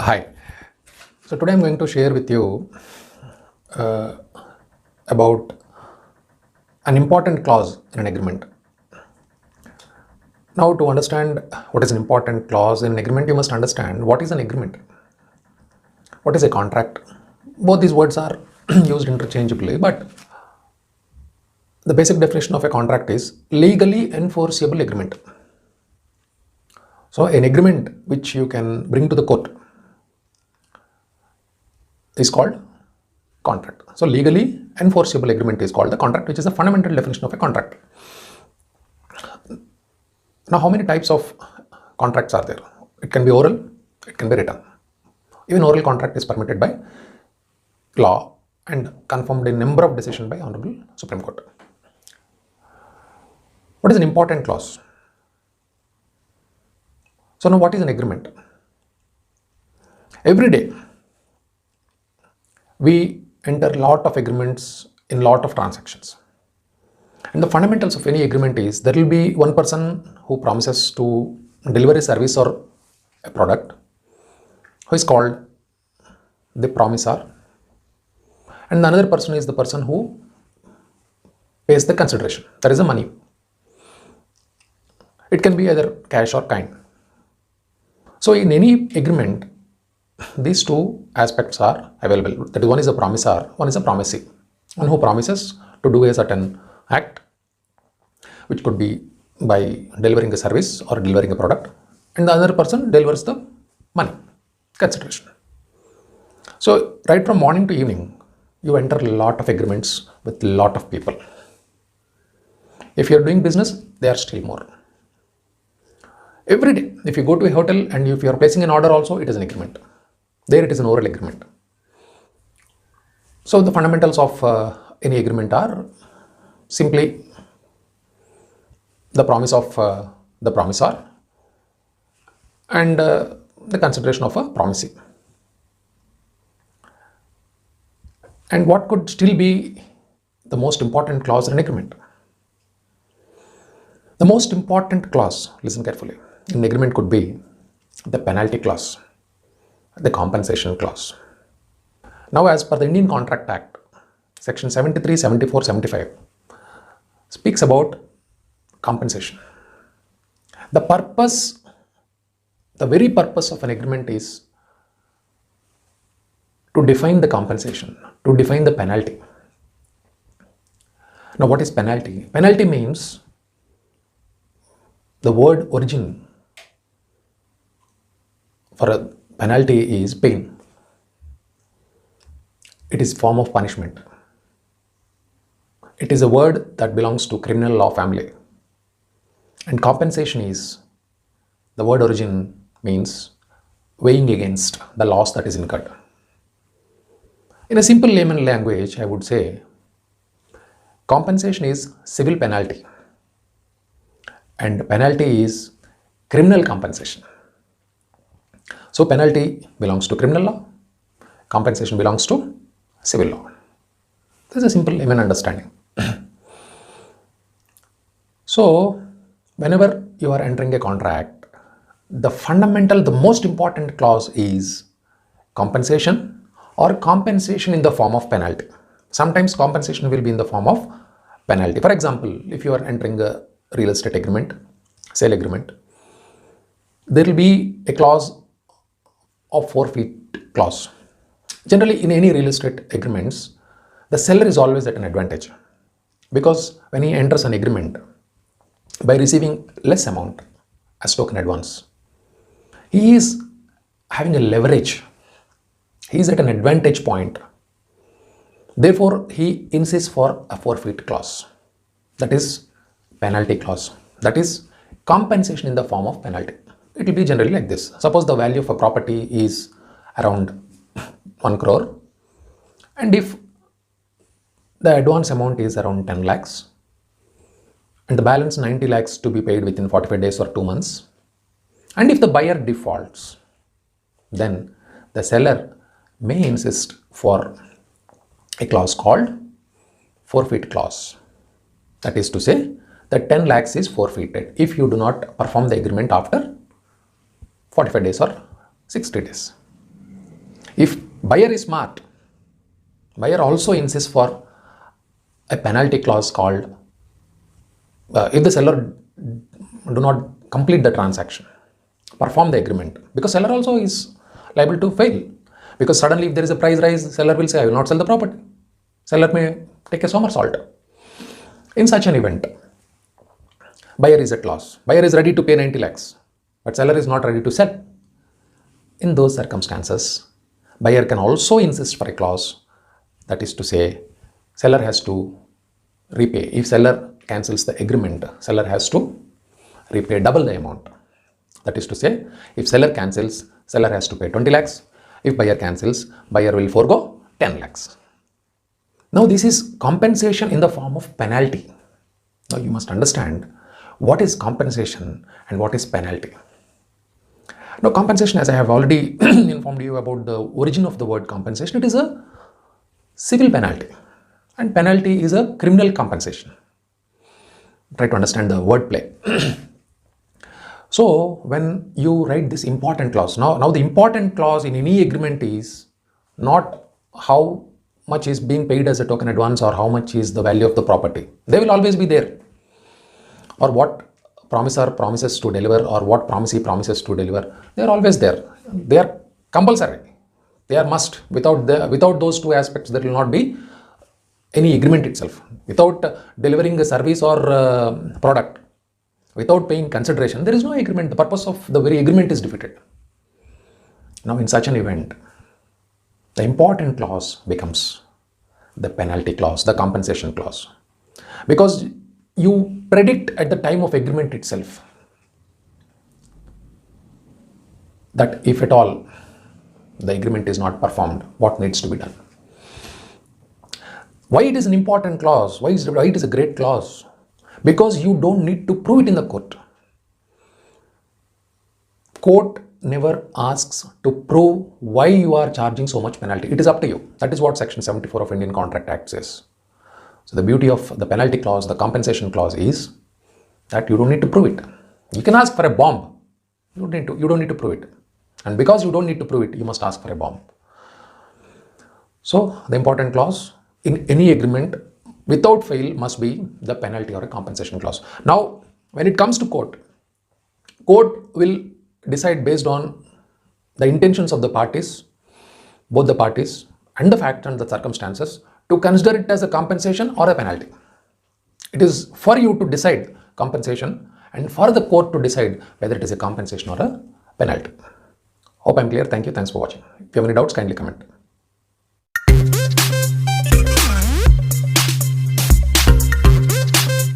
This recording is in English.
Hi. So today I'm going to share with you uh, about an important clause in an agreement. Now, to understand what is an important clause in an agreement, you must understand what is an agreement, what is a contract. Both these words are used interchangeably, but the basic definition of a contract is legally enforceable agreement. So, an agreement which you can bring to the court is called contract. So, legally enforceable agreement is called the contract, which is the fundamental definition of a contract. Now, how many types of contracts are there? It can be oral, it can be written. Even oral contract is permitted by law and confirmed in number of decisions by Honorable Supreme Court. What is an important clause? So now what is an agreement? Every day we enter a lot of agreements in lot of transactions. And the fundamentals of any agreement is there will be one person who promises to deliver a service or a product who is called the promisor, and the another person is the person who pays the consideration, that is the money. It can be either cash or kind. So in any agreement, these two aspects are available. That is, one is a promisor, one is a promisee. One who promises to do a certain act, which could be by delivering a service or delivering a product, and the other person delivers the money, consideration. So right from morning to evening, you enter a lot of agreements with a lot of people. If you're doing business, they are still more. Every day, if you go to a hotel and if you are placing an order also, it is an agreement. There it is an oral agreement. So the fundamentals of any agreement are simply the promise of the promisor and the consideration of a promisee. And what could still be the most important clause in an agreement? The most important clause, listen carefully, in an agreement could be the penalty clause, the compensation clause. Now, as per the Indian Contract Act, section 73, 74, 75 speaks about compensation. The very purpose of an agreement is to define the compensation, to define the penalty. Now, what is penalty? Penalty means the word origin for a penalty is pain. It is form of punishment. It is a word that belongs to criminal law family. And compensation is, the word origin means weighing against the loss that is incurred. In a simple layman language, I would say compensation is civil penalty and penalty is criminal compensation. So penalty belongs to criminal law, compensation belongs to civil law. This is a simple layman understanding. So whenever you are entering a contract, the most important clause is compensation or compensation in the form of penalty. Sometimes compensation will be in the form of penalty. For example, if you are entering a real estate agreement, sale agreement, there will be a clause of forfeit clause. Generally, in any real estate agreements, the seller is always at an advantage because when he enters an agreement by receiving less amount as token advance, he is having a leverage. He is at an advantage point. Therefore, he insists for a forfeit clause. That is penalty clause. That is compensation in the form of penalty. It will be generally like this. Suppose the value of a property is around 1 crore, and if the advance amount is around 10 lakhs and the balance 90 lakhs to be paid within 45 days or 2 months, and if the buyer defaults, then the seller may insist for a clause called forfeit clause. That is to say that 10 lakhs is forfeited if you do not perform the agreement after 45 days or 60 days. If buyer is smart, buyer also insists for a penalty clause called if the seller do not complete the transaction, perform the agreement, because seller also is liable to fail, because suddenly if there is a price rise, seller will say I will not sell the property. Seller may take a somersault. In such an event, buyer is at loss. Buyer is ready to pay 90 lakhs, but seller is not ready to sell. In those circumstances, buyer can also insist for a clause, that is to say, seller has to repay. If seller cancels the agreement, seller has to repay double the amount. That is to say, if seller cancels, seller has to pay 20 lakhs. If buyer cancels, buyer will forego 10 lakhs. Now this is compensation in the form of penalty. Now you must understand what is compensation and what is penalty. Now compensation, as I have already informed you about the origin of the word compensation, it is a civil penalty, and penalty is a criminal compensation. Try to understand the wordplay. So when you write this important clause, now the important clause in any agreement is not how much is being paid as a token advance or how much is the value of the property. They will always be there. Or what promisor promises to deliver, or what promisee promises to deliver, they are always there. They are compulsory. They are must. Without those two aspects, there will not be any agreement itself. Without delivering a service or product, without paying consideration, there is no agreement. The purpose of the very agreement is defeated. Now in such an event, the important clause becomes the penalty clause, the compensation clause, because you predict at the time of agreement itself that if at all the agreement is not performed, what needs to be done. Why it is an important clause? Why it is a great clause? Because you don't need to prove it in the court. Court never asks to prove why you are charging so much penalty. It is up to you. That is what Section 74 of Indian Contract Act says. So the beauty of the penalty clause, the compensation clause, is that you don't need to prove it. You can ask for a bomb. You don't need to prove it. And because you don't need to prove it, you must ask for a bomb. So the important clause in any agreement without fail must be the penalty or a compensation clause. Now, when it comes to court will decide based on the intentions of the parties, both the parties, and the facts and the circumstances, to consider it as a compensation or a penalty. It is for you to decide compensation and for the court to decide whether it is a compensation or a penalty. Hope I'm clear. Thank you. Thanks for watching. If you have any doubts, kindly comment.